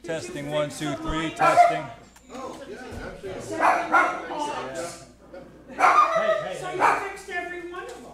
Testing 1, 2, 3. Testing. Oh, yeah, absolutely. So you fixed every one of them?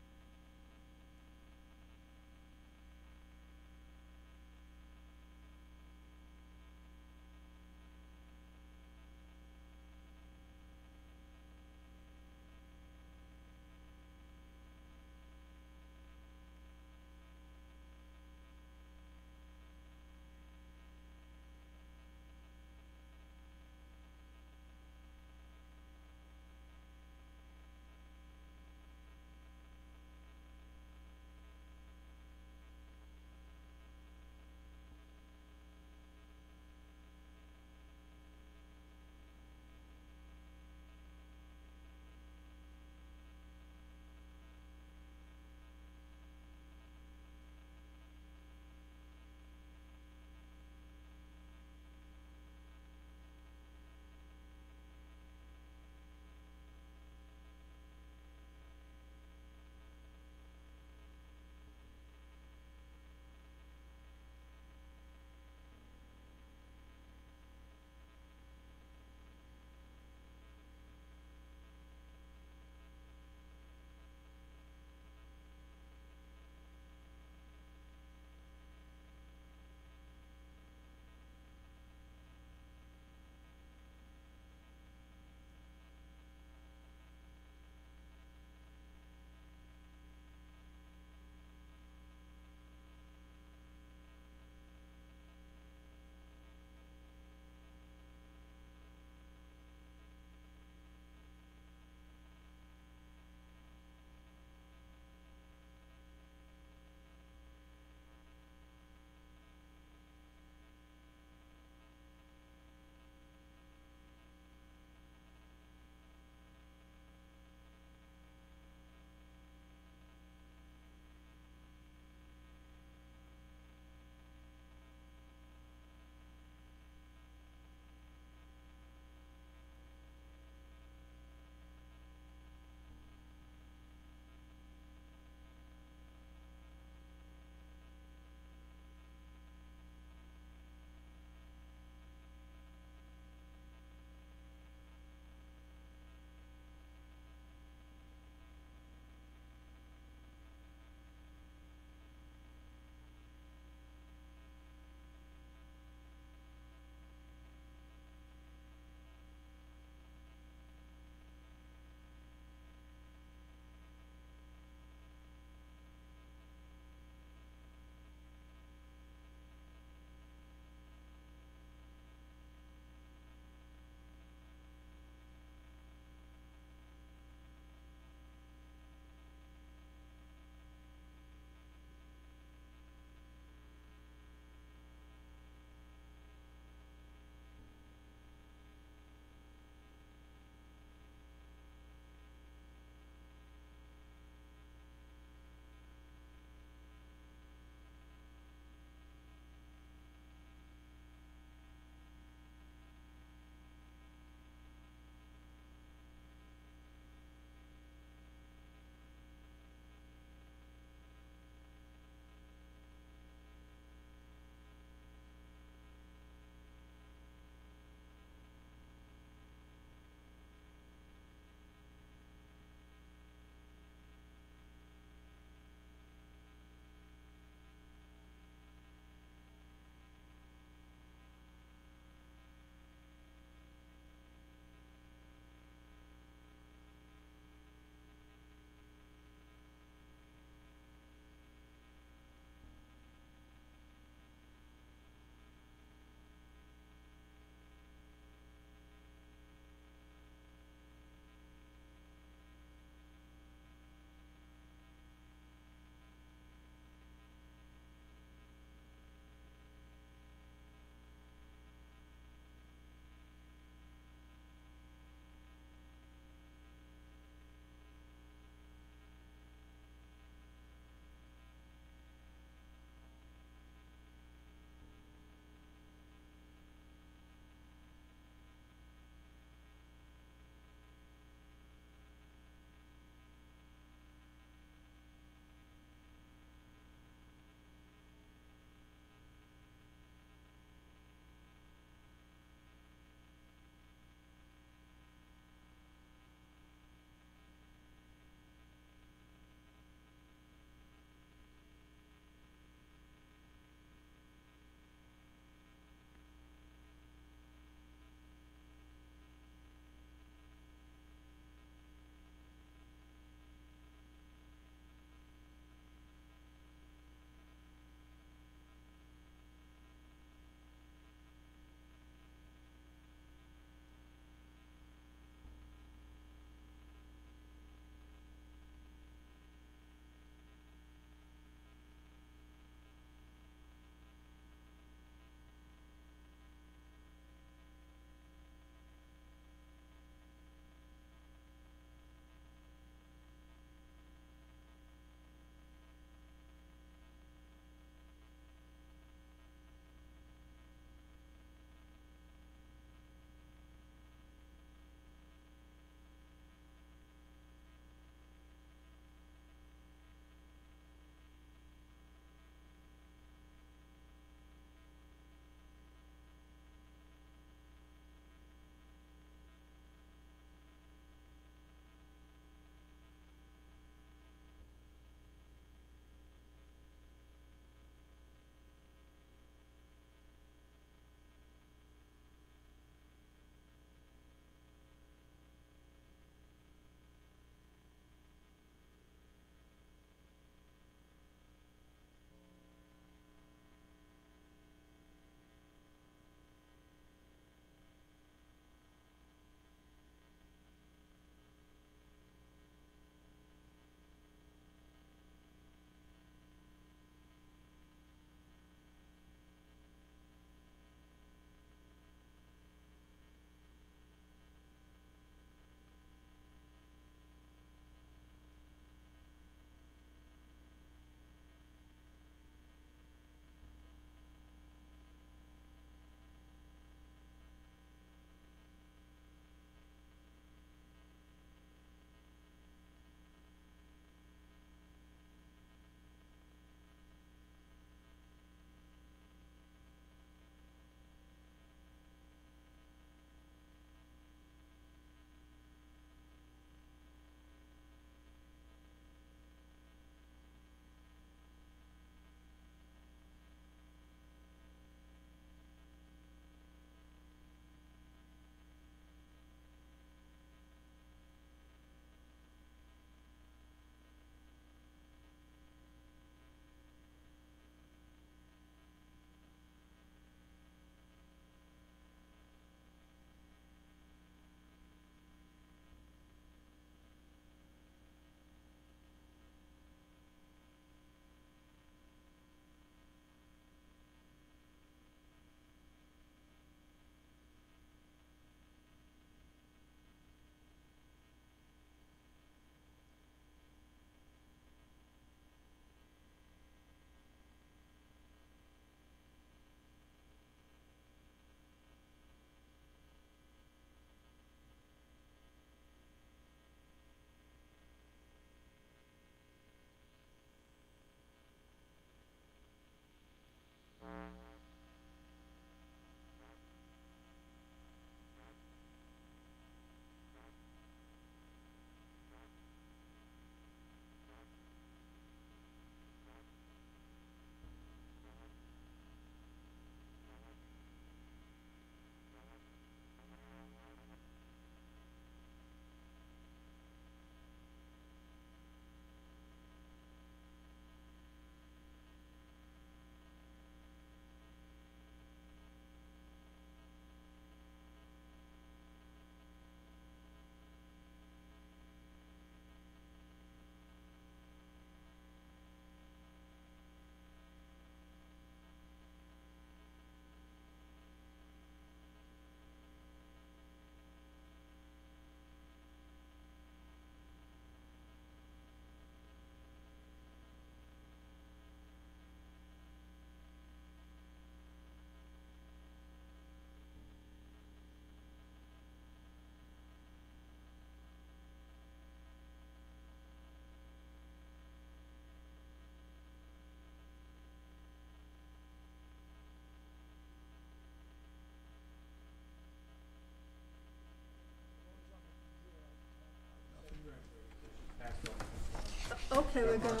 Okay, we're gonna.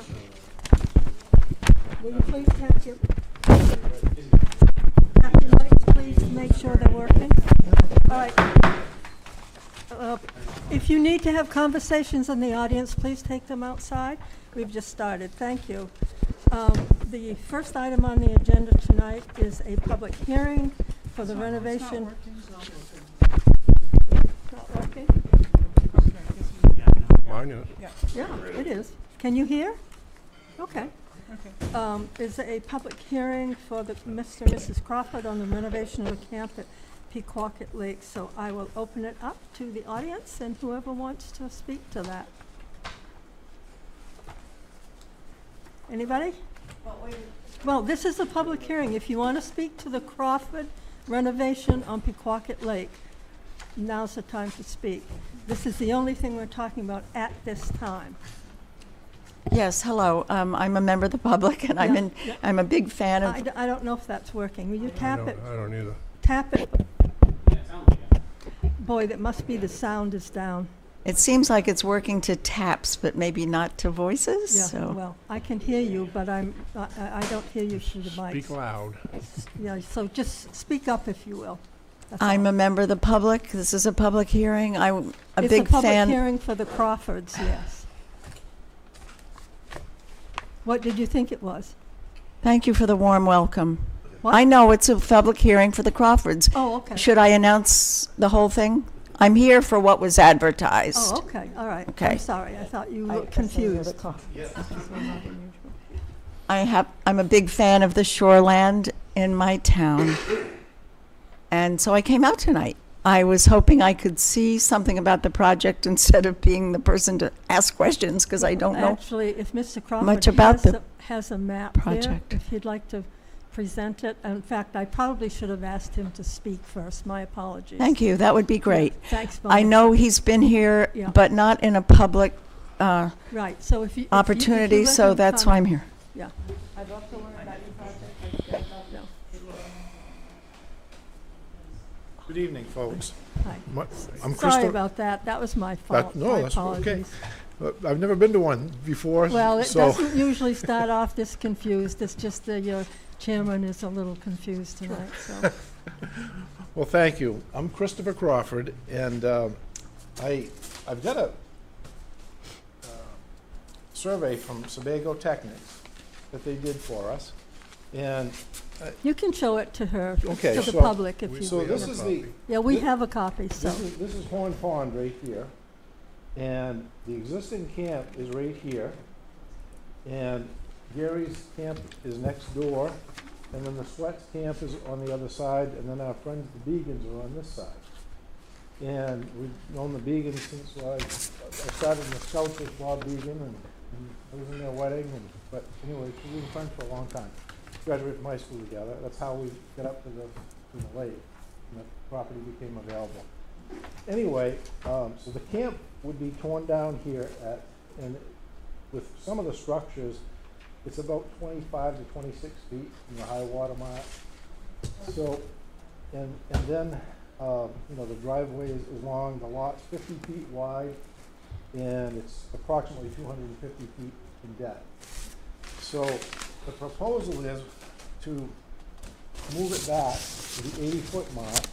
Will you please tap your lights, please, to make sure they're working? All right. If you need to have conversations in the audience, please take them outside. We've just started. Thank you. The first item on the agenda tonight is a public hearing for the renovation. Not working? Mine is. Yeah, it is. Can you hear? Okay. Is a public hearing for the Mr. and Mrs. Crawford on the renovation of a camp at Pequawket Lake. So I will open it up to the audience and whoever wants to speak to that. Anybody? Well, this is a public hearing. If you want to speak to the Crawford renovation on Pequawket Lake, now's the time to speak. This is the only thing we're talking about at this time. Yes, hello. I'm a member of the public, and I'm a big fan of. I don't know if that's working. Will you tap it? I don't either. Tap it. Boy, that must be the sound is down. It seems like it's working to taps, but maybe not to voices. Yeah, So. well, I can hear you, but I don't hear you through the mic. Speak loud. Yeah, so just speak up if you will. That's I'm all. a member of the public. This is a public hearing. I'm a It's big a public fan. hearing for the Crawfords, yes. What did you think it was? Thank you for the warm welcome. What? I know it's a public hearing for the Crawfords. Oh, okay. Should I announce the whole thing? I'm here for what was advertised. Oh, okay, all right. Okay. I'm sorry, I thought you looked confused. I'm a big fan of the shoreland in my town. And so I came out tonight. I was hoping I could see something about the project instead of being the person to ask questions, because I don't know. Actually, if Mr. Crawford much about the has a map project. there, if he'd like to present it. In fact, I probably should have asked him to speak first. My apologies. Thank you. That would be great. Thanks, Bob. I know he's been here, Yeah. but not in a public Right, so if you... opportunity, so that's why I'm here. Yeah. I'd love to learn about your project. I'd love to know. Good evening, folks. Hi. I'm Sorry Christo- about that. That was my fault. No, My that's okay. apologies. I've never been to one before, Well, it so doesn't usually start off this confused. It's just that your chairman is a little confused tonight, so. well, thank you. I'm Christopher Crawford, and I've got a survey from Sebago Technics that they did for us, and You can show it to her, Okay, to the so- public if you... so this is the Yeah, we have a copy, so. this is Horn Pond right here, and the existing camp is right here, and Gary's camp is next door, and then the Sweats camp is on the other side, and then our friends the Beegans are on this side. And we've known the Beegans since I started in the Scouts with Bob Beegan, and I was in their wedding, but anyway, we've been friends for a long time. Graduated from high school together. That's how we got up to the lake, and the property became available. Anyway, so the camp would be torn down here and with some of the structures, it's about 25 to 26 feet from the high water mark. So, and then, the driveway is long, the lot's 50 feet wide, and it's approximately 250 feet in depth. So the proposal is to move it back to the 80-foot mark,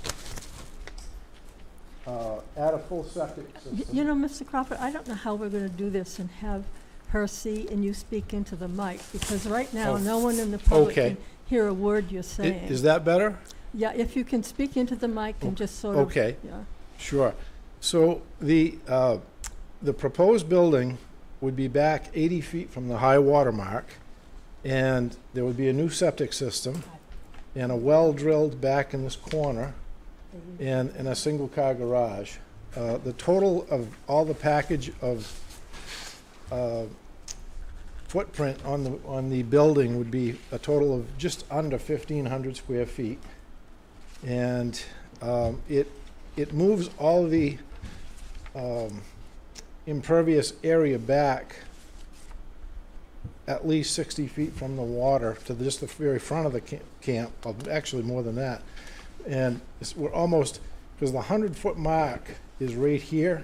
add a full septic system. You know, Mr. Crawford, I don't know how we're going to do this and have her see and you speak into the mic, because right now, Oh, no one in the public okay. can hear a word you're saying. Is that better? Yeah, if you can speak into the mic and just sort of... Okay. Yeah. Sure. So the proposed building would be back 80 feet from the high water mark, and there would be a new septic system and a well drilled back in this corner and a single car garage. The total of all the package of footprint on the building would be a total of just under 1,500 square feet. And it moves all the impervious area back at least 60 feet from the water to just the very front of the camp, actually more than that. And we're almost, because the 100-foot mark is right here.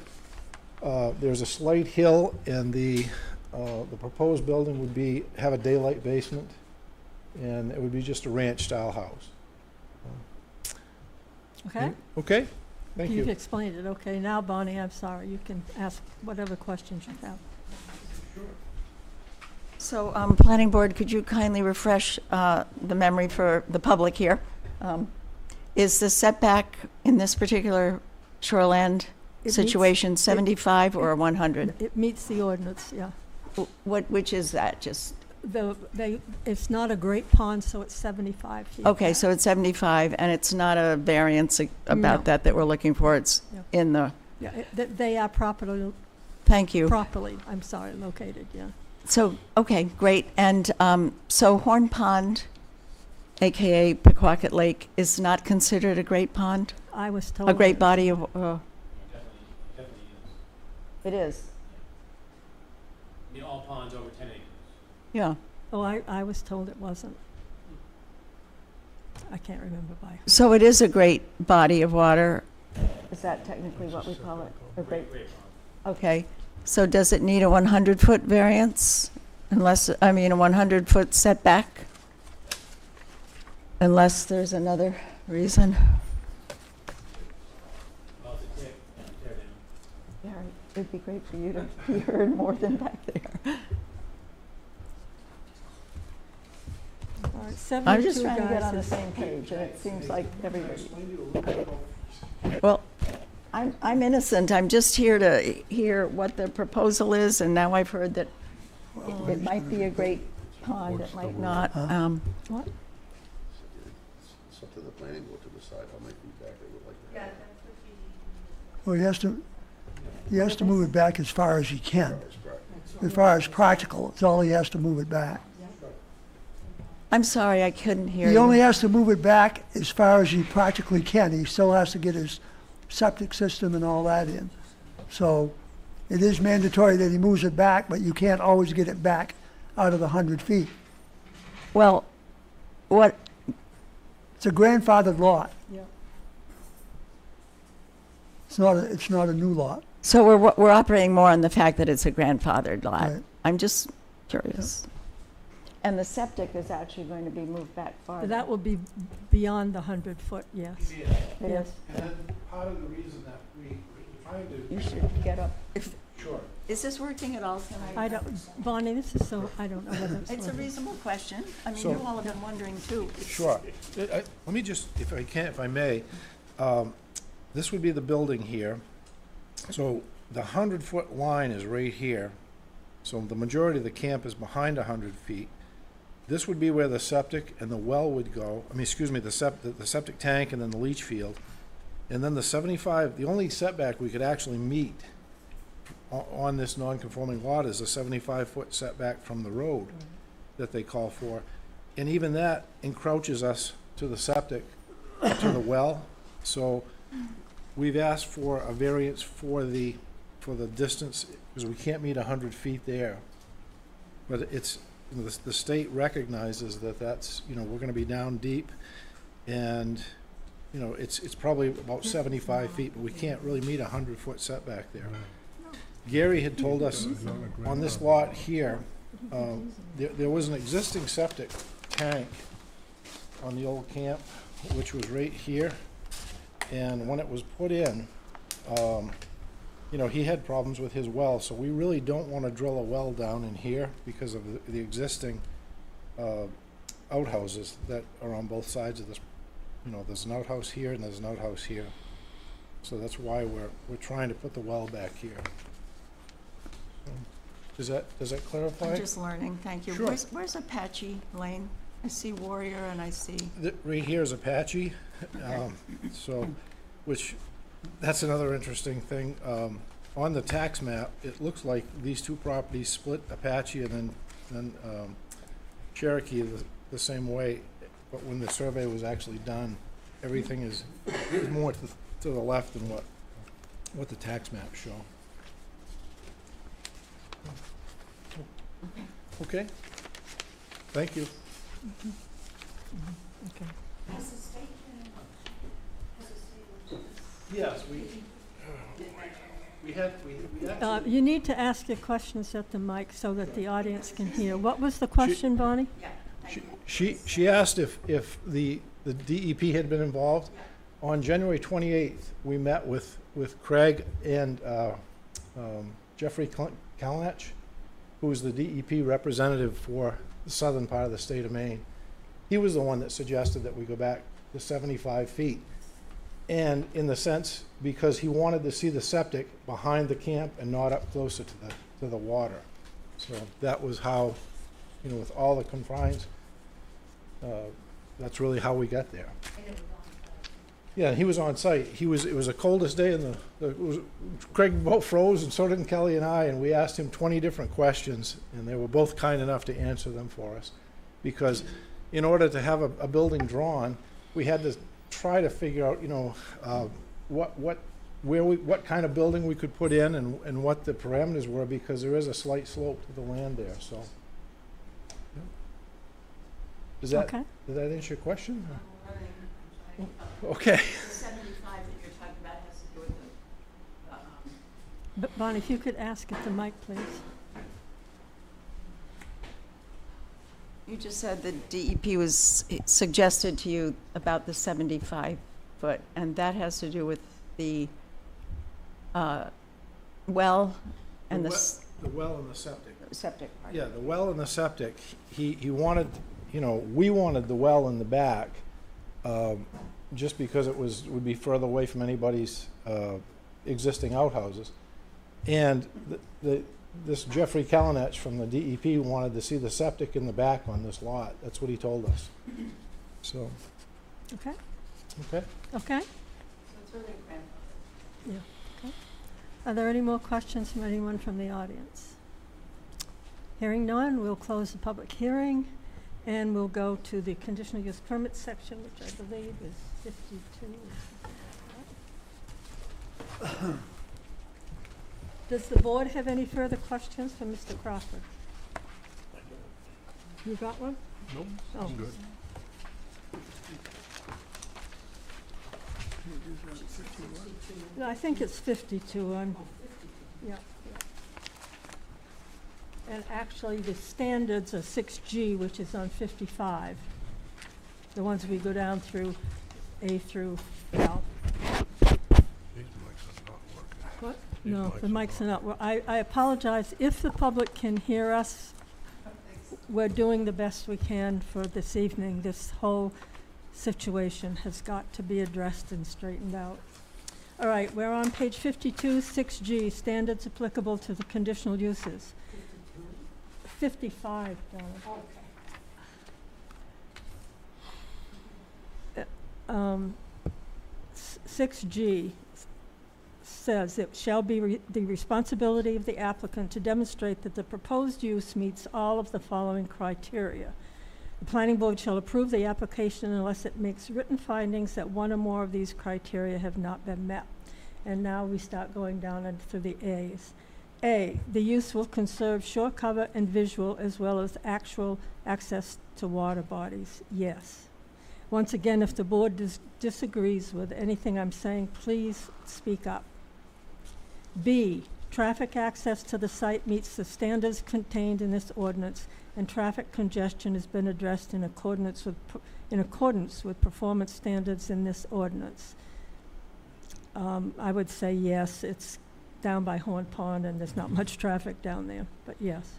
There's a slight hill, and the the proposed building would have a daylight basement, and it would be just a ranch-style house. Okay? Okay? Thank You've you. explained it. Okay, now Bonnie, I'm sorry. You can ask whatever questions you have. So, Planning Board, could you kindly refresh the memory for the public here? Is the setback in this particular shoreland It meets- situation 75 or 100? It meets the ordinance, yeah. Which is that, just, It's not a great pond, so it's 75 feet. okay, so it's 75, and it's not a variance about No. that we're looking for, it's Yeah. in the, Yeah, they are properly, thank you. I'm sorry, located, yeah. So, okay, great, and so Horn Pond, AKA Pequawket Lake, is not considered a great pond? I was told. A great body of, Definitely is. it is, I mean, all ponds over 10 acres. yeah. Oh, I was told it wasn't. I can't remember by. So it is a great body of water. Is that technically what we call it? A great, Great pond. okay. So does it need a 100-foot variance? A 100-foot setback? Unless there's another reason. Well, it's a tear down. Yeah, it'd be great for you to be heard more than back there. All right, I'm just 72 trying to get guys on the is- same page, and it seems like everybody. Well, I'm innocent. I'm just here to hear what the proposal is, and now I've heard that it might be a great pond, it might not. What? It's up to the planning board to decide how much feedback they would like to have. Well, he has to move it back as far as he can. As far as practical, it's all he has to move it back. I'm sorry, I couldn't hear He you. only has to move it back as far as he practically can. He still has to get his septic system and all that in. So it is mandatory that he moves it back, but you can't always get it back out of the 100 feet. Well, what, It's a grandfathered lot. Yeah. It's not a new lot. so we're operating more on the fact that it's a grandfathered lot. Right. I'm just curious. And the septic is actually going to be moved back farther. That will be beyond the 100-foot, yes. It Yes. is. And then part of the reason that we're trying to. You should get up. Sure. Is this working at all tonight? I don't, Bonnie, this is so, I don't know whether it's. It's a working. reasonable question. I mean, So- you all have been wondering too. Sure. Let me just, if I may, this would be the building here. So the 100-foot line is right here. So the majority of the camp is behind 100 feet. This would be where the septic and the well would go. The septic tank and then the leach field. And then the only setback we could actually meet on this non-conforming lot is a 75-foot setback from the road that they call for. And even that encroaches us to the septic, to the well. So we've asked for a variance for the distance, because we can't meet 100 feet there. But it's, the state recognizes that that's, we're gonna be down deep, and, it's probably about 75 feet, but we can't really meet a 100-foot setback there. Gary had told us on this lot here, there was an existing septic tank on the old camp, which was right here. And when it was put in, he had problems with his well, so we really don't want to drill a well down in here because of the existing outhouses that are on both sides of this. There's an outhouse here and there's an outhouse here. So that's why we're trying to put the well back here. Does that clarify? I'm just learning, thank you. Sure. Where's Apache Lane? I see Warrior and I see, Right here is Apache, that's another interesting thing. On the tax map, it looks like these two properties split, Apache and then Cherokee the same way, but when the survey was actually done, everything is more to the left than what the tax maps show. Okay, thank you. Okay. Yes, You need to ask your questions at the mic so that the audience can hear. What was the question, Bonnie? She asked if the DEP had been involved. On January 28th, we met with Craig and Jeffrey Kalinach, who's the DEP representative for the southern part of the state of Maine. He was the one that suggested that we go back to 75 feet. And in the sense, because he wanted to see the septic behind the camp and not up closer to the water. So that was how, with all the confines, that's really how we got there. Yeah, he was on site. It was the coldest day, and Craig both froze, and so did Kelly and I, and we asked him 20 different questions, and they were both kind enough to answer them for us. Because in order to have a building drawn, we had to try to figure out, what kind of building we could put in and what the parameters were, because there is a slight slope to the land there, so. Yeah. Okay. Did that answer your question? Okay. The 75 that you're talking about has to do with the, But Bonnie, if you could ask at the mic, please. you just said the DEP was suggested to you about the 75 foot, and that has to do with the well and the The well and the septic. septic part. Yeah, the well and the septic, he wanted, we wanted the well in the back, just because would be further away from anybody's existing outhouses. And this Jeffrey Kalinach from the DEP wanted to see the septic in the back on this lot. That's what he told us. So, Okay? okay. Okay? So it's really a grandfather. Yeah. Okay. Are there any more questions from anyone from the audience? Hearing none, we'll close the public hearing, and we'll go to the conditional use permit section, which I believe is 52. Does the board have any further questions for Mr. Crawford? You got one? Nope, Oh. I'm good. No, I think it's 52. Yeah. And actually, the standards are 6G, which is on 55. The ones we go down through A through L. What? No, the mics are not. Well, I apologize. If the public can hear us, we're doing the best we can for this evening. This whole situation has got to be addressed and straightened out. All right, we're on page 52, 6G, standards applicable to the conditional uses. 55, Donna. 6G says it shall be the responsibility of the applicant to demonstrate that the proposed use meets all of the following criteria. The planning board shall approve the application unless it makes written findings that one or more of these criteria have not been met. And now we start going down through the A's. A, the use will conserve shore cover and visual as well as actual access to water bodies. Yes. Once again, if the board disagrees with anything I'm saying, please speak up. B, traffic access to the site meets the standards contained in this ordinance, and traffic congestion has been addressed in accordance with performance standards in this ordinance. I would say yes, it's down by Horn Pond and there's not much traffic down there, but yes.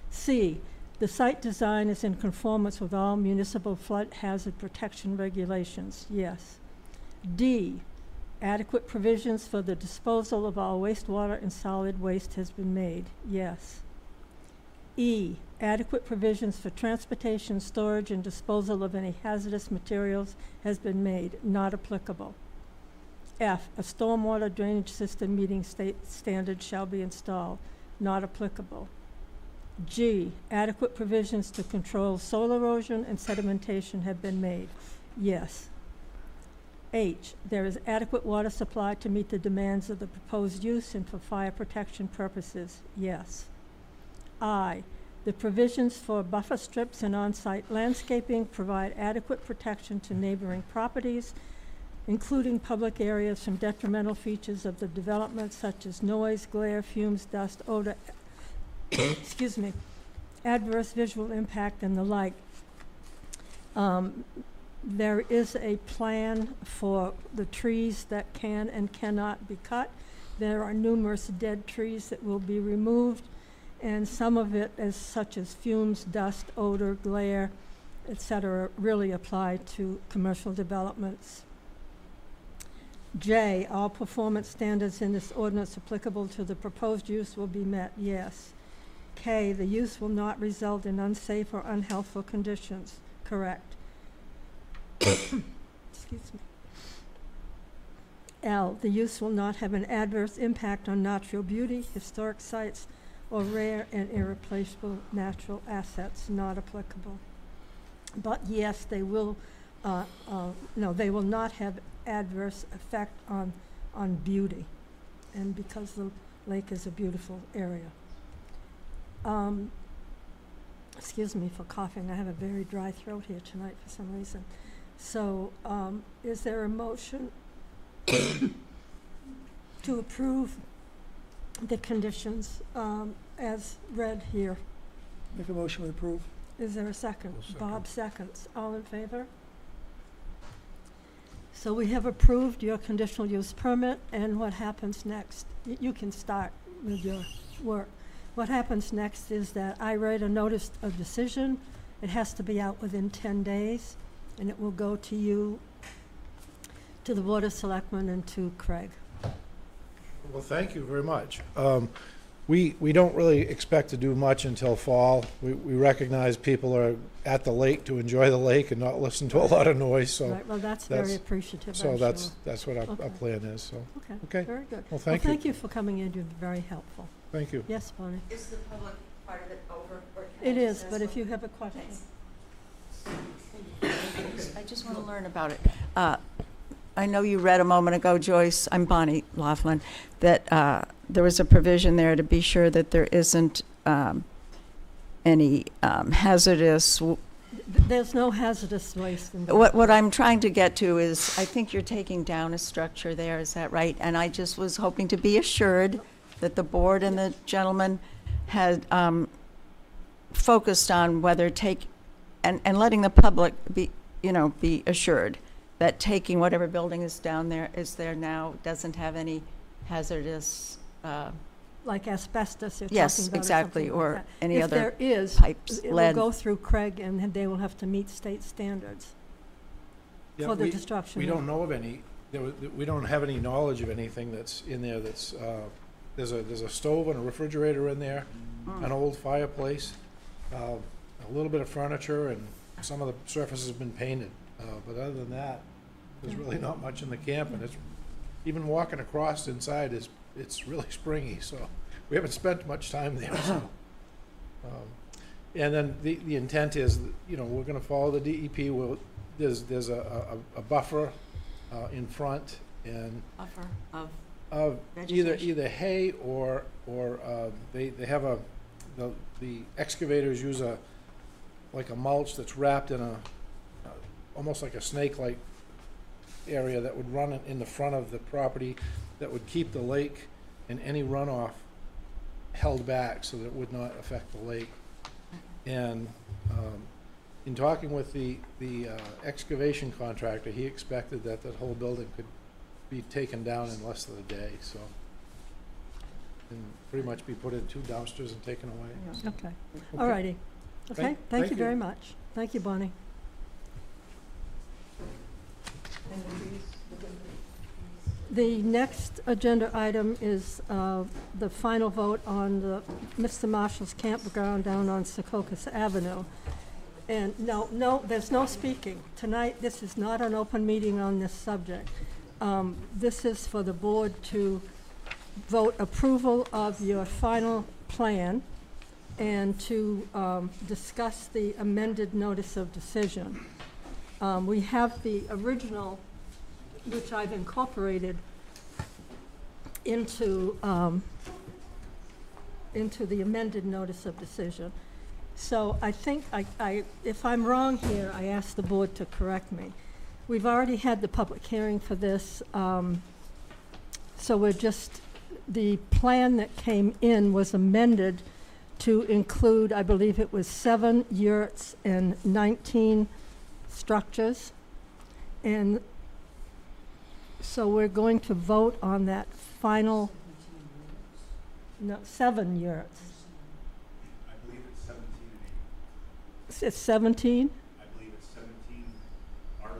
C, the site design is in conformance with all municipal flood hazard protection regulations. Yes. D, adequate provisions for the disposal of all wastewater and solid waste has been made. Yes. E, adequate provisions for transportation, storage, and disposal of any hazardous materials has been made. Not applicable. F, a stormwater drainage system meeting state standards shall be installed. Not applicable. G, adequate provisions to control soil erosion and sedimentation have been made. Yes. H, there is adequate water supply to meet the demands of the proposed use and for fire protection purposes. Yes. I, the provisions for buffer strips and on-site landscaping provide adequate protection to neighboring properties including public areas from detrimental features of the development such as noise, glare, fumes, dust, odor, excuse me, adverse visual impact and the like. There is a plan for the trees that can and cannot be cut. There are numerous dead trees that will be removed, and some of it, as such as fumes, dust, odor, glare, etc., really apply to commercial developments. J, all performance standards in this ordinance applicable to the proposed use will be met, yes. K, the use will not result in unsafe or unhealthful conditions, correct. Excuse me. L, the use will not have an adverse impact on natural beauty, historic sites, or rare and irreplaceable natural assets, not applicable. But yes, they will, no, they will not have adverse effect on beauty, and because the lake is a beautiful area. Excuse me for coughing, I have a very dry throat here tonight for some reason. So, is there a motion to approve the conditions as read here? Make a motion to approve. Is there a second? I'll second. Bob seconds. All in favor? So we have approved your conditional use permit, and what happens next? You can start with your work. What happens next is that I write a notice of decision. It has to be out within 10 days, and it will go to you, to the Board of Selectmen, and to Craig. Well, thank you very much. We don't really expect to do much until fall. We recognize people are at the lake to enjoy the lake and not listen to a lot of noise, so. Right, well, that's very that's- appreciative, I'm So sure. that's what our Okay. plan is, so, Okay, okay. very good. Well, thank you. Thank you for coming in, you're very helpful. Thank you. Yes, Bonnie? Is the public part of it over? Or can I It just is, ask but if one? you have a question. I just want to learn about it. I know you read a moment ago, Joyce, I'm Bonnie Laughlin, that there was a provision there to be sure that there isn't any hazardous. There's no hazardous waste in What I'm trying to get to is, I think you're taking down a structure there, is that right? And I just was hoping to be assured that the board and the gentleman had focused on whether and letting the public be assured that taking whatever building is there now doesn't have any hazardous, like asbestos you're yes, talking about. exactly, or that. any If other there is, pipes, it will lead. go through Craig, and they will have to meet state standards Yeah, for the we- destruction. We don't know of any, we don't have any knowledge of anything that's in there that's, there's a stove and a refrigerator in there, an old fireplace, a little bit of furniture, and some of the surface has been painted. But other than that, there's really not much in the camp, and it's, even walking across inside it's really springy, so we haven't spent much time there, so. And then the intent is, we're gonna follow the DEP, there's a buffer in front, and Buffer of of vegetation. either hay or they have the excavators use like a mulch that's wrapped in almost like a snake-like area that would run in the front of the property, that would keep the lake and any runoff held back so that it would not affect the lake. And in talking with the excavation contractor, he expected that whole building could be taken down in less than a day, so. And pretty much be put in 2 dumpsters and taken away. Yeah. Okay, all righty. Okay, thank you you. very much. Thank you, Bonnie. The next agenda item is the final vote on the Mr. Marshall's campground down on Secocas Avenue. And no, there's no speaking. Tonight, this is not an open meeting on this subject. This is for the board to vote approval of your final plan and to discuss the amended notice of decision. We have the original, which I've incorporated into the amended notice of decision. So I think if I'm wrong here, I ask the board to correct me. we've already had the public hearing for this, so we're just, the plan that came in was amended to include, I believe it was 7 yurts and 19 structures. And so we're going to vote on that final, no, 7 yurts. I believe it's 17 and It's 17? 8. I believe it's 17 RVs and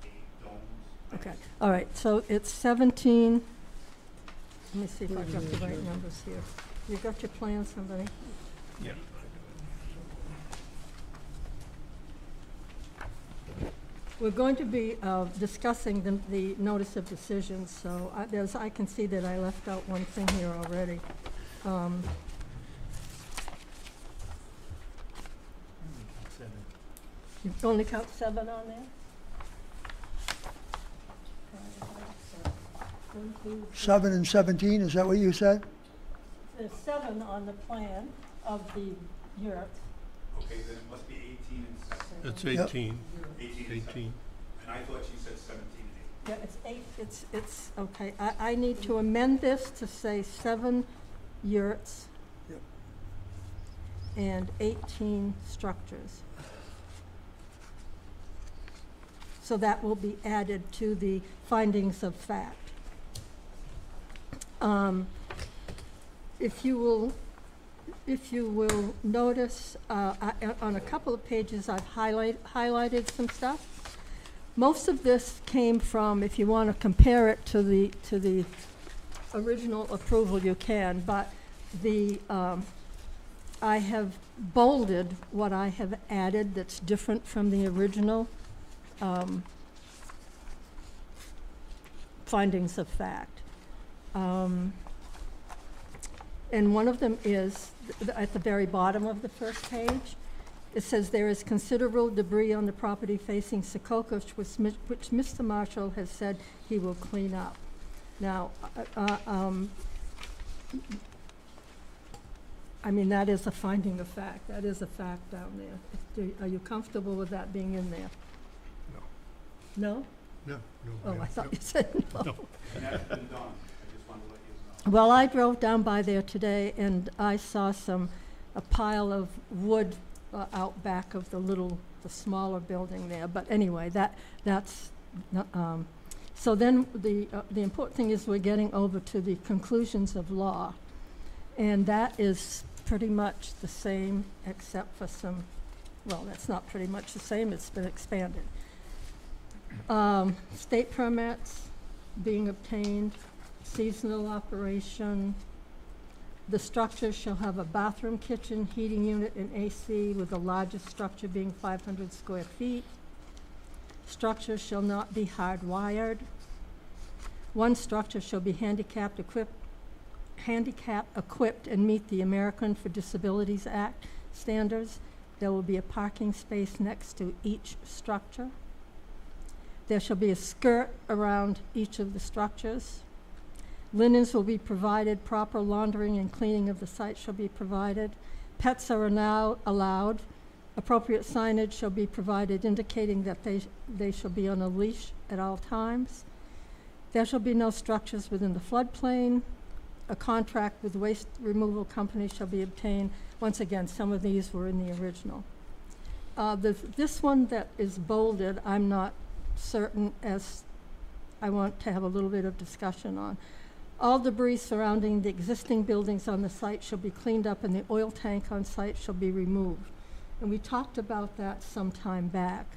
8 domes. Okay, all right, so it's 17. Let me see if I've got the right numbers here. You got your plan, somebody? Yeah. We're going to be discussing the notice of decision, so I can see that I left out one thing here already. You only count 7 on there? 1, 2, 3. 7 and 17, is that what you said? There's 7 on the plan of the yurts. Okay, then it must be 18 and 7. It's Yep. 18. 18 and 7. And I thought she said 17 and 8. Yeah, it's 8, it's, okay, I need to amend this to say 7 yurts Yep. and 18 structures. So that will be added to the findings of fact. If you will notice, on a couple of pages, I've highlighted some stuff. Most of this came from, if you want to compare it to the original approval, you can, but I have bolded what I have added that's different from the original findings of fact. And one of them is at the very bottom of the first page. It says there is considerable debris on the property facing Secocas, which Mr. Marshall has said he will clean up. Now, I mean, that is a finding of fact. That is a fact down there. Are you comfortable with that being in there? No. No? No. Oh, I thought you said no. And that's been done. I just wanted to let you know. Well, I drove down by there today and I saw a pile of wood out back of the smaller building there. But anyway, that's, so then the important thing is we're getting over to the conclusions of law. And that is pretty much the same except for some, well, that's not pretty much the same, it's been expanded. State permits being obtained, seasonal operation. The structure shall have a bathroom, kitchen, heating unit, and AC, with the largest structure being 500 square feet. Structure shall not be hardwired. One structure shall be handicap equipped and meet the American for Disabilities Act standards. There will be a parking space next to each structure. There shall be a skirt around each of the structures. Linens will be provided. Proper laundering and cleaning of the site shall be provided. Pets are now allowed. Appropriate signage shall be provided indicating that they shall be on a leash at all times. There shall be no structures within the floodplain. A contract with waste removal company shall be obtained. Once again, some of these were in the original. This one that is bolded, I'm not certain, as I want to have a little bit of discussion on. All debris surrounding the existing buildings on the site shall be cleaned up and the oil tank on site shall be removed. And we talked about that some time back.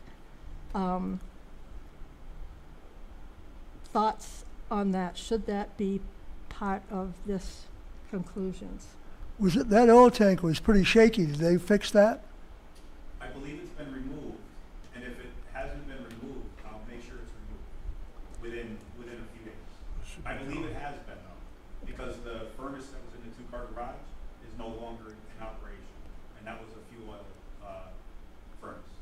Thoughts on that? Should that be part of this conclusions? Was it, that oil tank was pretty shaky, did they fix that? I believe it's been removed, and if it hasn't been removed, I'll make sure it's removed within a few days. I believe it has been though, because the furnace that was in the 2-car garage is no longer in operation, and that was a fuel oil furnace.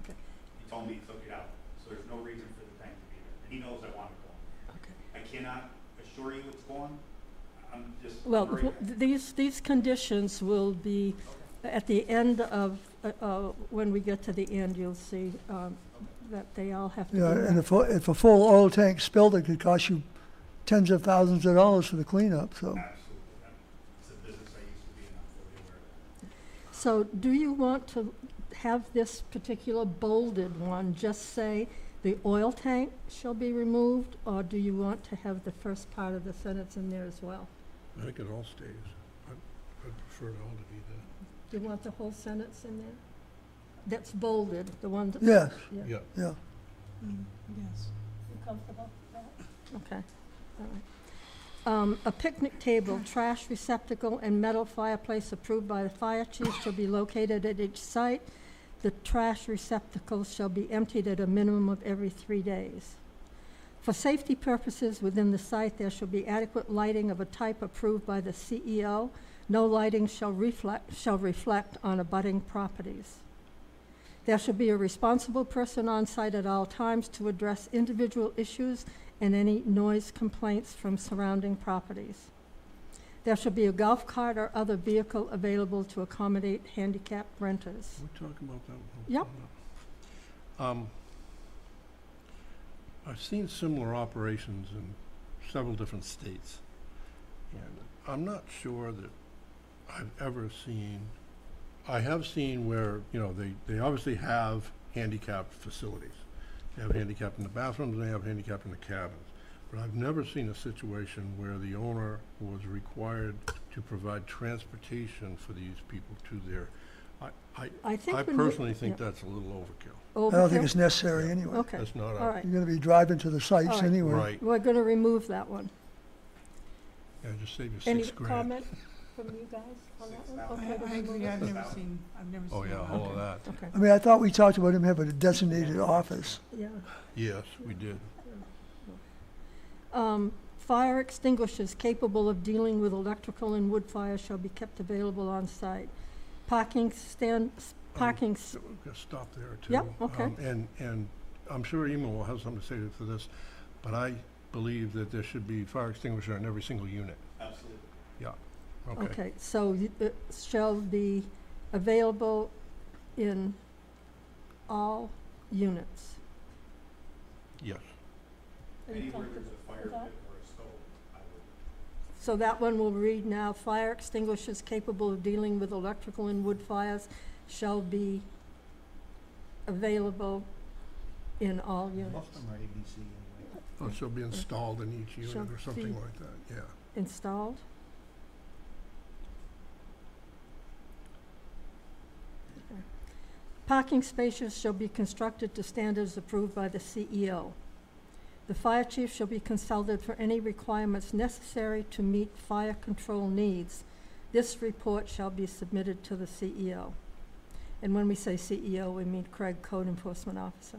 Okay. He told me he took it out, so there's no reason for the tank to be there. And he knows I want it gone. Okay. I cannot assure you it's gone. I'm just Well, worried. these conditions will be at the end of, when we get to the end, you'll see, that they all have to Yeah, do and that. if a full oil tank spilled, it could cost you tens of thousands of dollars for the cleanup, so. Absolutely. It's a business I used to be in, I'm fully aware of that. So do you want to have this particular bolded one just say the oil tank shall be removed, or do you want to have the first part of the sentence in there as well? I think it all stays. I'd prefer it all to be there. Do you want the whole sentence in there? That's bolded, the one that. Yes, Yeah. yeah. Yes. You comfortable with that? Okay, all right. A picnic table, trash receptacle, and metal fireplace approved by the fire chief shall be located at each site. The trash receptacles shall be emptied at a minimum of every 3 days. For safety purposes within the site, there shall be adequate lighting of a type approved by the CEO. No lighting shall reflect on abutting properties. There should be a responsible person on site at all times to address individual issues and any noise complaints from surrounding properties. There should be a golf cart or other vehicle available to accommodate handicapped renters. We'll talk about that one. Yep. I've seen similar operations in several different states. And I'm not sure that I've ever seen, I have seen where, you know, they obviously have handicapped facilities. They have handicap in the bathrooms, and they have handicap in the cabins. But I've never seen a situation where the owner was required to provide transportation for these people to their, I think I when you- personally think yeah. that's a little overkill. I don't think Overkill? it's necessary anyway. Okay, That's not all a, right. You're gonna be driving to the All sites right. anyway. right, We're going to remove that one. yeah, just save you Any 6 grand. comment from you guys on that one? I, Okay, to I remove agree, it? I've never seen Oh, yeah, all of that. Okay, I mean, I thought we talked about him having a designated office. yeah. Yes, we did. Fire extinguishers capable of dealing with electrical and wood fires shall be kept available on site. Parking parking, So we're gonna stop there too. Yep, okay. And I'm sure Emma will have something to say to this, but I believe that there should be fire extinguisher in every single unit. Absolutely. Okay. okay, so it shall be available in all units. Yes. Are you Anywhere there's comfortable a fire with pit that? or a stove, I would. So that one will read now, fire extinguishers capable of dealing with electrical and wood fires shall be available in all units. Most of them are ABC anyway. Oh, it shall be installed in each unit Shall or something be- like that, yeah. Installed? Parking spaces shall be constructed to standards approved by the CEO. The fire chief shall be consulted for any requirements necessary to meet fire control needs. This report shall be submitted to the CEO. And when we say CEO, we mean Craig, Code Enforcement Officer.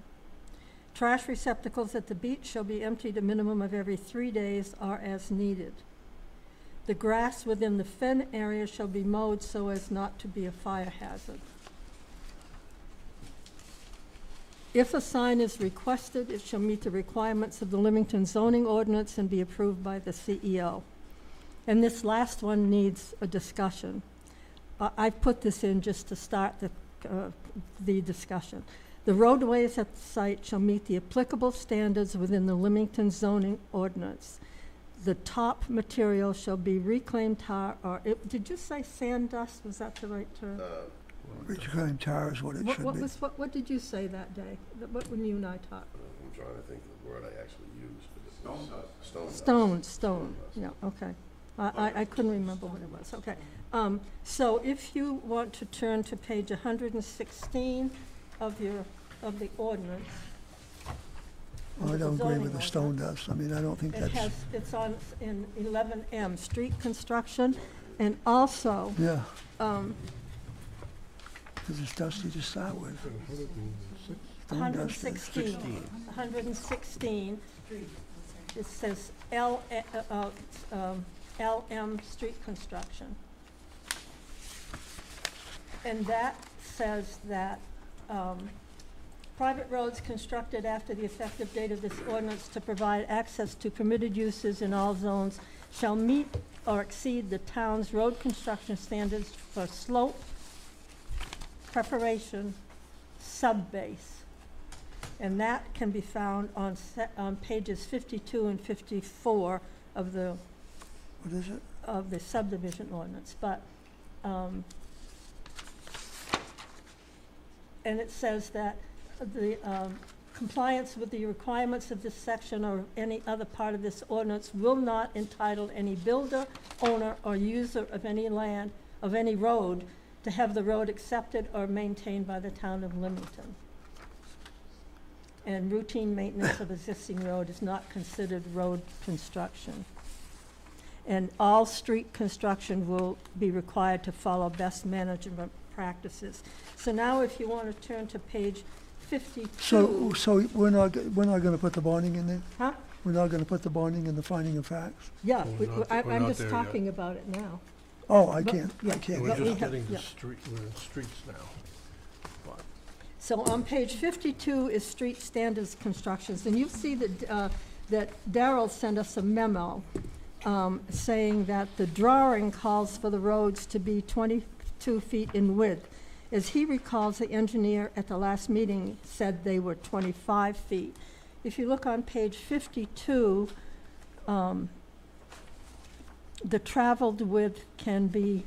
Trash receptacles at the beach shall be emptied a minimum of every 3 days or as needed. The grass within the fen area shall be mowed so as not to be a fire hazard. If a sign is requested, it shall meet the requirements of the Limington zoning ordinance and be approved by the CEO. And this last one needs a discussion. I've put this in just to start the discussion. The roadways at the site shall meet the applicable standards within the Limington zoning ordinance. The top material shall be reclaimed tar, or, did you say sand dust? Was that the right term? Reclaimed tar is what it should be. What did you say that day? When you and I talked? I'm trying to think of the word I actually used, but Stone dust. Stone, yeah, okay. I couldn't remember what it was, okay. So if you want to turn to page 116 of the ordinance. I don't agree with the zoning stone dust. I mean, I don't think that's, It's on, in 11M, street construction, and also, yeah. Because it's dusty to start with. Stone dust is- 116, it says LM street construction. And that says that private roads constructed after the effective date of this ordinance to provide access to permitted uses in all zones shall meet or exceed the town's road construction standards for slope, preparation, subbase. And that can be found on pages 52 and 54 of the What is it? of the subdivision ordinance, but, and it says that the, compliance with the requirements of this section or any other part of this ordinance will not entitle any builder, owner, or user of any land, of any road, to have the road accepted or maintained by the town of Limington. And routine maintenance of existing road is not considered road construction. And all street construction will be required to follow best management practices. So now if you want to turn to page 52. So we're not gonna put the bonding in there? Huh? We're not gonna put the bonding in the finding of facts? Yeah, We're not- we're I'm not just there yet. talking about it now. Oh, I But- can't, yeah. I can't. We're But we just have- getting yeah. the street, we're in streets now. But So on page 52 is street standards constructions, and you see that, that Darrell sent us a memo saying that the drawing calls for the roads to be 22 feet in width. As he recalls, the engineer at the last meeting said they were 25 feet. If you look on page 52, the traveled width can be,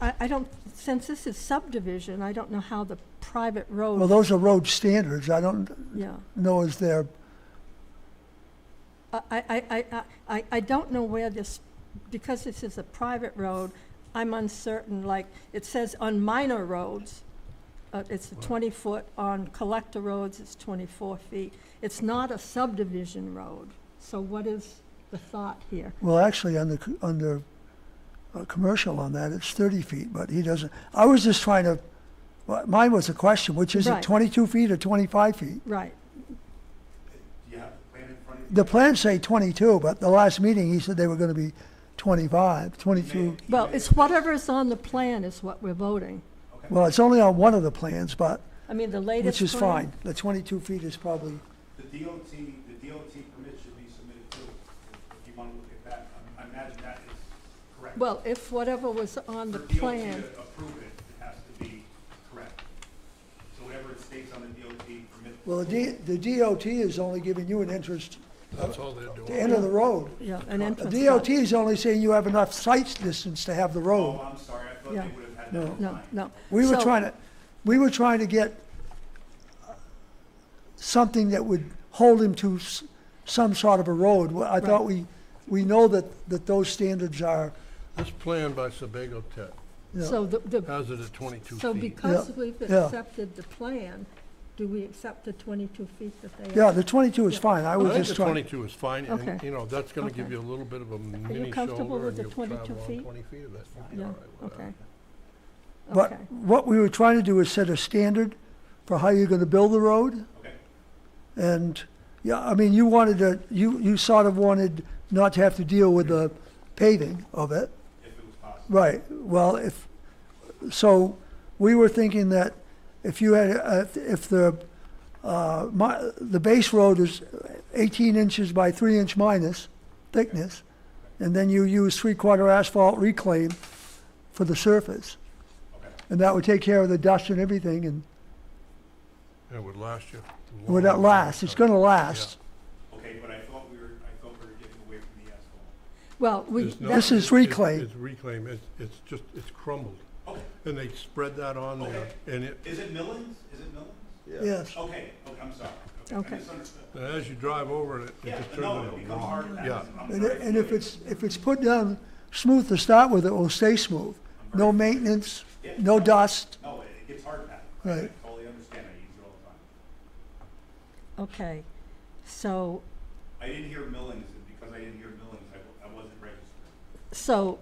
I don't, since this is subdivision, I don't know how the private road. Well, those are road standards. I don't Yeah. know is there, I don't know where this, because this is a private road, I'm uncertain, like, it says on minor roads, it's a 20-foot, on collector roads, it's 24 feet. It's not a subdivision road, so what is the thought here? well, actually, under commercial on that, it's 30 feet, but he doesn't. I was just trying to, well, mine was a question, which is it, Right. 22 feet or 25 feet? Right, Do you have the plan in front of you? The plans say 22, but the last meeting, he said they were gonna be 25, 22. well, it's whatever's on the plan is what we're voting. Okay. Well, it's only on one of the plans, but, I mean, the latest which is plan- fine. The 22 feet is probably, The DOT permit should be submitted too, if you want to look at that. I imagine that is correct. Well, if whatever was on the For DOT plan, to approve it, it has to be correct. So whatever it states on the DOT permit. well, the DOT is only giving you an interest that's all they're to doing. enter the road. yeah, an The entrance. DOT is only saying you have enough sight distance to have the road. Oh, I'm sorry, I thought Yeah. they would have had No. that in No, mind. no. We were So- trying to get something that would hold him to some sort of a road. Well, I thought we know that those standards are, This plan by Sebago Tech you know, So the, has it at 22 so feet. because Yeah, we've yeah. accepted the plan, do we accept the 22 feet that they yeah, are? the 22 is fine. I I was think just the trying. 22 is fine, and, Okay. you know, that's gonna give Okay. you a little bit of a mini comfortable shoulder, with and the you'll 22 travel on feet? 20 feet of it. You'll be Yeah, all right with that. okay. But Okay. what we were trying to do is set a standard for how you're gonna build the road. Okay, And, yeah, I mean, you sort of wanted not to have to deal with the paving of it. if it was possible. Right, well, so we were thinking that if you had, if the base road is 18 inches by 3-inch minus thickness, and then you use 3/4 asphalt reclaim for the surface, Okay. and that would take care of the dust and everything, and It would last you. a would that long last? time. It's gonna last. Okay, but I thought we were getting away from the asphalt. Well, There's no- This is it's- reclaim. It's reclaim, it's crumbled, Okay, and they spread that on there, Okay. and it, is it Millings? Is it Millings? Yes. Okay, I'm sorry. Okay. I misunderstood. and as you drive over it, it Yeah, just no, turns it into becomes rock. hard path. Yeah. I'm And, very and if familiar. it's put down smooth to start with, it will stay smooth. I'm No very- maintenance, Yeah. no dust. No, it gets hard path. Right. I totally understand. I use it all the time. okay, so, I didn't hear Millings, and because I didn't hear Millings, I wasn't registered. so,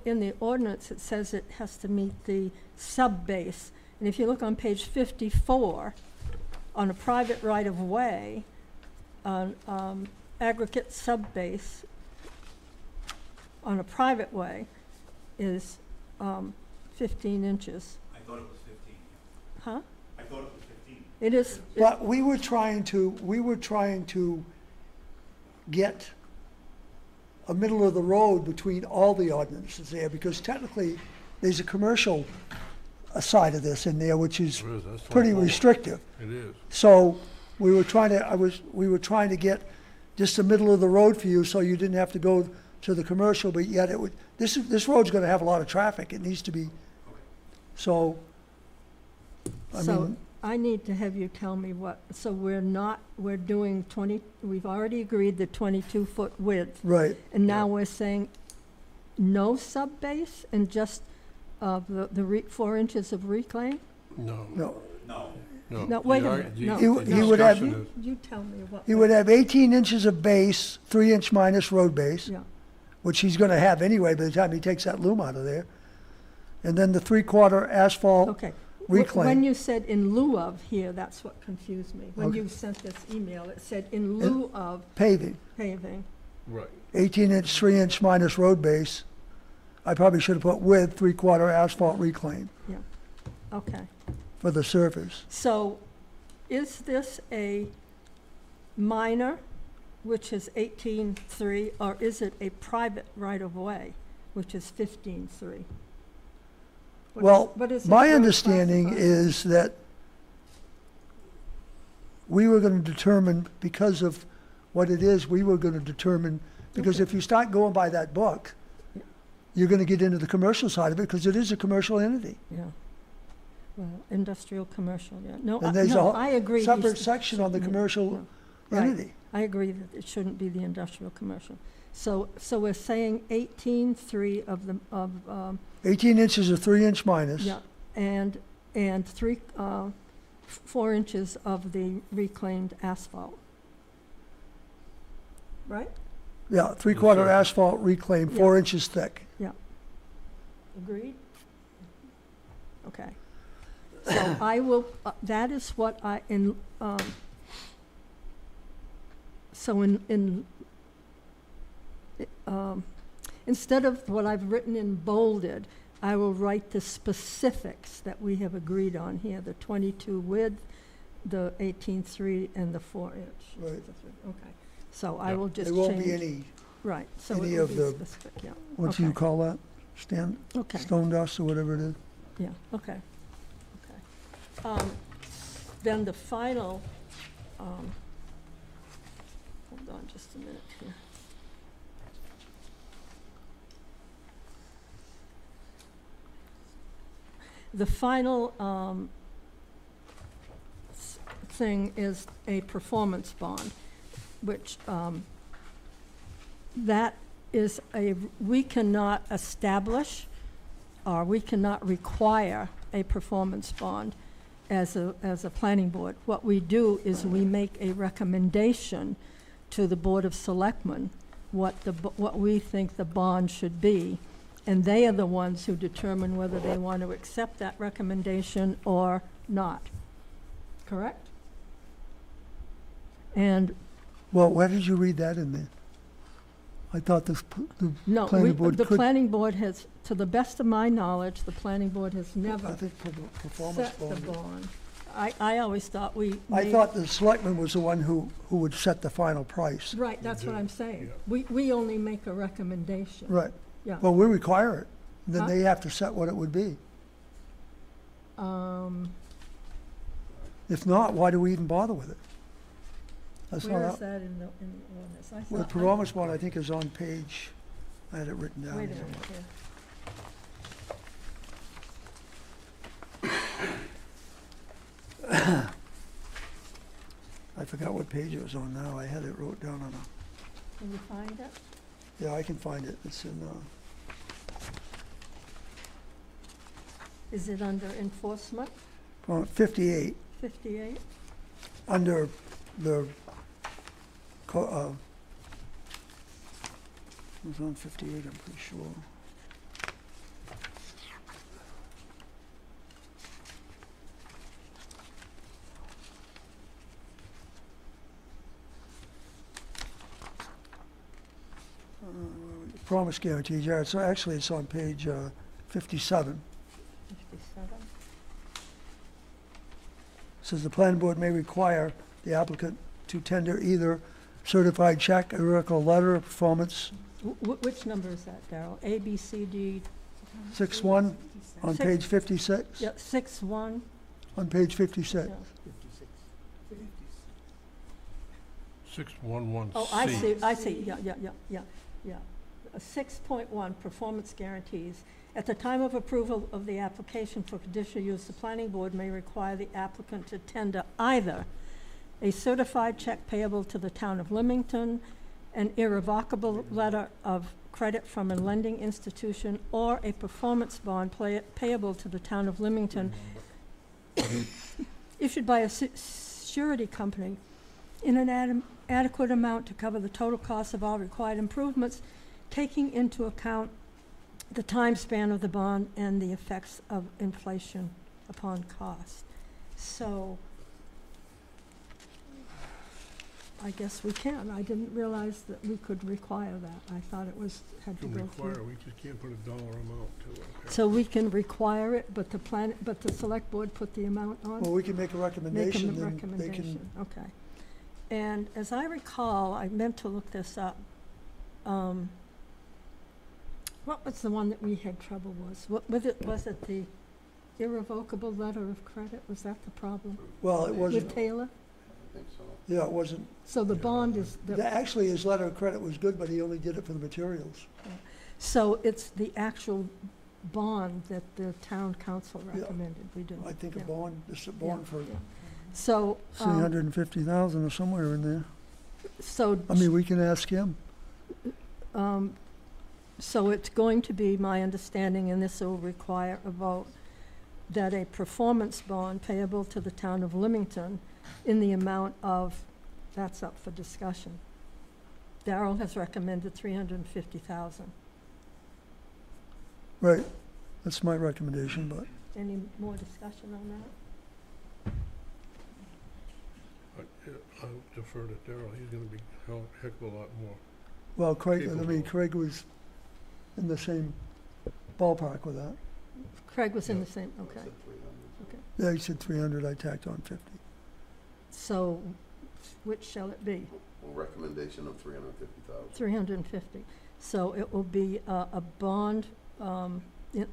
in the ordinance, it says it has to meet the sub-base. And if you look on page 54, on a private right-of-way, on aggregate sub-base on a private way is 15 inches. I thought it was 15. Huh? I thought it was 15. It is, But we were trying to get a middle of the road between all the ordinances there, because technically, there's a commercial a side of this in there, which is There is, that's pretty 24. restrictive. It is. So we were trying to get just the middle of the road for you, so you didn't have to go to the commercial, but yet it would, this road's gonna have a lot of traffic, it needs to be, so, I So mean, I need to have you tell me what, so we're doing 20, we've already agreed the 22-foot width, right, and now we're saying no sub-base and just the 4 inches of reclaim? No, no. No. no. No, wait a The ar- minute, the- no. the He would have- discussion is- You tell me what. He would have 18 inches of base, 3-inch minus road base, Yeah, which he's gonna have anyway by the time he takes that loom out of there. And then the 3/4 asphalt okay. reclaim. When you said in lieu of here, that's what confused me. When Okay. you sent this email, it said in lieu of paving, paving. Right. 18-inch, 3-inch minus road base. I probably should have put with 3/4 asphalt reclaim Okay. for the surface. So is this a minor, which is 18.3, or is it a private right-of-way, which is 15.3? Well, my your understanding classified? is that we were gonna determine, because of what it is, we were gonna determine, because Okay. if you start going by that book, you're gonna get into the commercial side of it, because it is a commercial entity. Yeah. Well, industrial, commercial, yeah. No, And there's a no, whole I agree. separate he's- section on the yeah, commercial yeah. Right. entity. I agree that it shouldn't be the industrial commercial. So we're saying 18.3 of the, 18 inches of 3-inch minus. yeah, and 4 inches of the reclaimed asphalt. Right? Yeah, 3/4 surface. asphalt reclaim, Yeah. 4 inches thick. Agreed? Okay. So I will, that is what I, so instead of what I've written in bolded, I will write the specifics that we have agreed on here, the 22 width, the 18.3, and the 4-inch. Right. Okay. So I Yeah. will just There change. won't be any, Right, so any it will of be the- specific, yeah. what do you Okay. call that? Okay. Stone dust or whatever it is? Yeah, okay, okay. Then the final, hold on just a minute here. The final thing is a performance bond, which that is we cannot establish or we cannot require a performance bond as a planning board. What we do is we make a recommendation to the Board of Selectmen what we think the bond should be, and they are the ones who determine whether they want to accept that recommendation or not. Correct? And Well, where did you read that in there? I thought the no, planning board the could, planning board has, to the best of my knowledge, the planning board has I never think performance set the bond. bond. I always thought we I made- thought the selectman was the one who would set the final price. Right, that's what I'm saying. Yeah. We only make a recommendation. Right. Yeah. Well, we require it. Then Huh? they have to set what it would be. If not, why do we even bother with it? That's not, Where is out- that in the ordinance? I well, the thought- performance bond, I think, is on page, I had it written down. Wait a here. minute here. I forgot what page it was on now. I had it wrote down on a, Can you find it? yeah, I can find it. It's in, Is it under enforcement, 58, 58? under the, it was on 58, I'm pretty sure. Promise guarantees, yeah, so actually it's on page 57. 57? Says the planning board may require the applicant to tender either certified check, a letter of performance. Which number is that, Darrell? A, B, C, D, 6-1 on Six- page 56? Yeah, 6-1. On page 56. Yeah. 611C. Oh, I see, yeah. 6.1, performance guarantees. At the time of approval of the application for conditional use, the planning board may require the applicant to tender either a certified check payable to the town of Limington, an irrevocable letter of credit from a lending institution, or a performance bond payable to the town of Leamington issued by a surety company in an adequate amount to cover the total cost of all required improvements, taking into account the time span of the bond and the effects of inflation upon cost. So I guess we can. I didn't realize that we could require that. I thought it had to Can go require, through. we just can't put a dollar amount to it. So we can require it, but the select board put the amount on? Well, we can make a Make recommendation, a then they recommendation, can, okay. And as I recall, I meant to look this up. What was the one that we had trouble was it the irrevocable letter of credit? Was that the problem well, it with wasn't, Taylor? yeah, it wasn't, So the bond is, actually, his letter of credit was good, but he only did it for the materials. so it's the actual bond that the town council Yeah. recommended we do. I think a Yeah. bond, just a bond for Yeah. So, 350,000 or somewhere in there. so I mean, we can ask him. So it's going to be my understanding, and this will require a vote, that a performance bond payable to the town of Leamington in the amount of, that's up for discussion. Darrell has recommended 350,000. Right, that's my recommendation, but Any more discussion on that? I'll defer to Darrell, he's gonna be a heck of a lot more. well, Craig, I Capable. mean, Craig was in the same ballpark with that. Craig was in Yeah. the same, okay. Yeah, he said 300, I tacked on 50. So which shall it be? Recommendation of 350,000. 350. So it will be a bond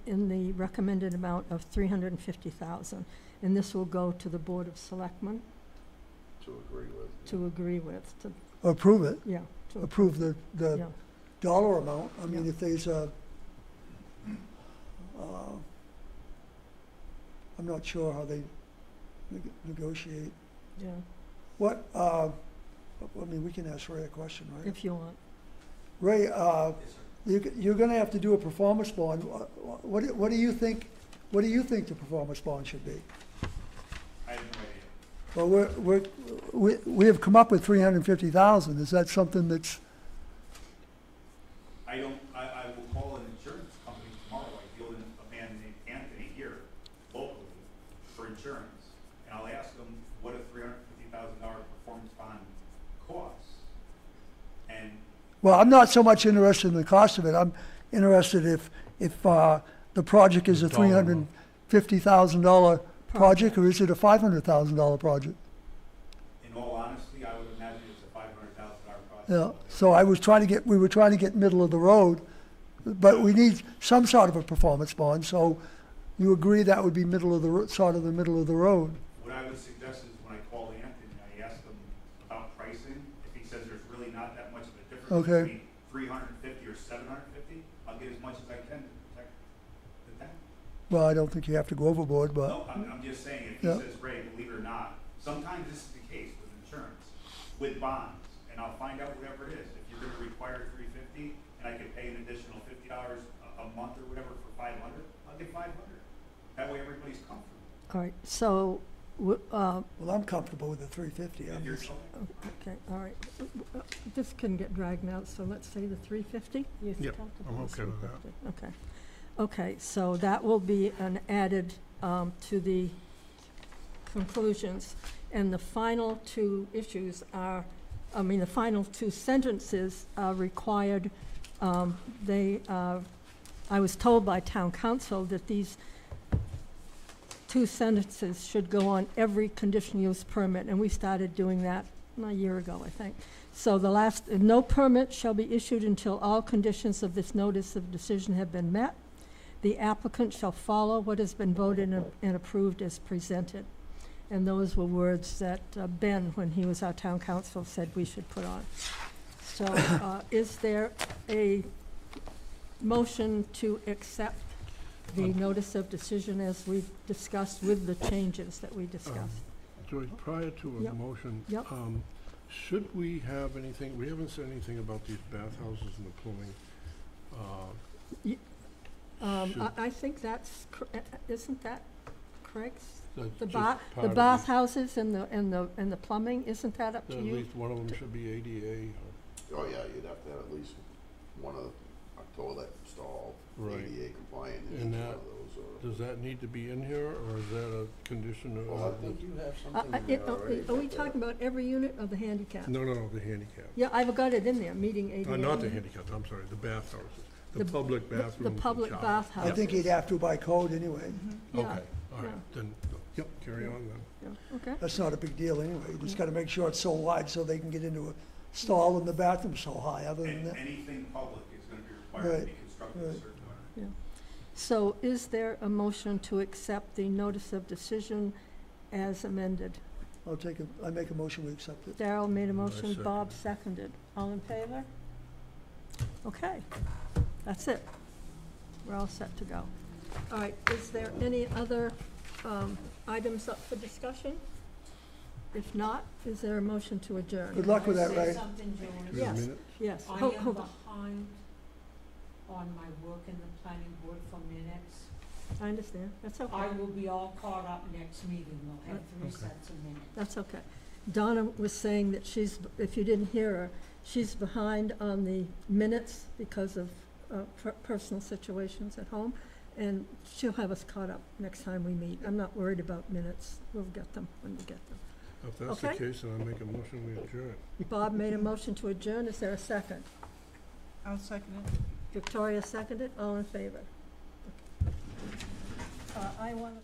in the recommended amount of 350,000. And this will go to the Board of Selectmen To agree with. to agree with, Approve it, yeah. to- approve the Yeah, dollar amount. I mean, Yeah. if there's a, I'm not sure how they negotiate. yeah, What, I mean, we can ask Ray a question, right? if you want. Ray, you're gonna have to do a performance bond. What do you think, the performance bond should be? I have no idea. Well, we have come up with 350,000. Is that something that's, I will call an insurance company tomorrow. I deal with a man named Anthony here locally for insurance. And I'll ask him what a $350,000 performance bond costs. And well, I'm not so much interested in the cost of it. I'm interested if the project is a Dollar amount. $350,000 project, or is it a $500,000 project? in all honesty, I would imagine it's a $500,000 project. Yeah, so we were trying to get middle of the road, but we need some sort of a performance bond, so you agree that would be sort of the middle of the road? What I would suggest is when I call Anthony, I ask him about pricing. If he says there's really not that much of a difference Okay. between 350 or 750, I'll get as much as I can to protect the town. Well, I don't think you have to go overboard, but, No, I'm just saying, if he Yeah. says, Ray, believe it or not, sometimes this is the case with insurance, with bonds, and I'll find out whatever it is. If you're gonna require 350, and I can pay an additional $50 a month or whatever for 500, I'll get 500. That way everybody's comfortable. All right, so, well, I'm comfortable with the 350. If I'm you're just- okay, all right. This can get dragged out, so let's say the 350? You're Yep, comfortable I'm with okay with that. 350? Okay. Okay, so that will be an added to the conclusions. And the final two issues are, the final two sentences are required. I was told by town council that these two sentences should go on every conditional use permit, and we started doing that a year ago, I think. So the last, no permit shall be issued until all conditions of this notice of decision have been met. The applicant shall follow what has been voted and approved as presented. And those were words that Ben, when he was our town council, said we should put on. So is there a motion to accept the notice of decision as we discussed with the changes that we discussed? Joyce, prior to a Yep. motion, Yep. should we have anything, we haven't said anything about these bathhouses and the plumbing. I think that's, isn't that Craig's? That's The just bath, part the of bathhouses and the plumbing, isn't that up to At you? least one of them should be ADA, Oh, yeah, you'd have to have at least one of a toilet stall, Right. ADA compliant in And each one that- of those, or. does that need to be in here, or is that a condition of? Well, I think you have something in there already. Are we about talking that. about every unit or the handicap? No, the handicap. Yeah, I've got it in there, meeting ADA. Not the handicap, I'm sorry, the bathhouses, the The- public The bathrooms and public showers. bathhouse. I think he'd have to by code anyway. Yeah, Okay, all right, yeah. then, yep, carry on then. Yeah, okay. That's not a big deal anyway. You just gotta make sure it's so wide so they can get into a stall and the bathroom's so high. Other than And that, anything public is gonna be required to be Right, constructed a right. certain way. So is there a motion to accept the notice of decision as amended? I make a motion, we accept it. Darrell made a motion, second Bob it. seconded. All in favor? Okay, that's it. We're all set to go. All right, is there any other items up for discussion? If not, is there a motion to adjourn? Good luck with that, Say Ray. something, Do Joan. we have a Yes. minute? Yes. I Hold- am hold on. behind on my work in the planning board for minutes. I understand. That's okay. I will be all caught up next meeting. We'll have three Okay. sets of minutes. That's okay. Donna was saying that she's, if you didn't hear her, she's behind on the minutes because of personal situations at home, and she'll have us caught up next time we meet. I'm not worried about minutes. We'll get them when we get them. If that's the Okay. case, then I'll make a motion, we adjourn. Bob made a motion to adjourn. Is there a second? I'll second it. Victoria seconded. All in favor? I want to...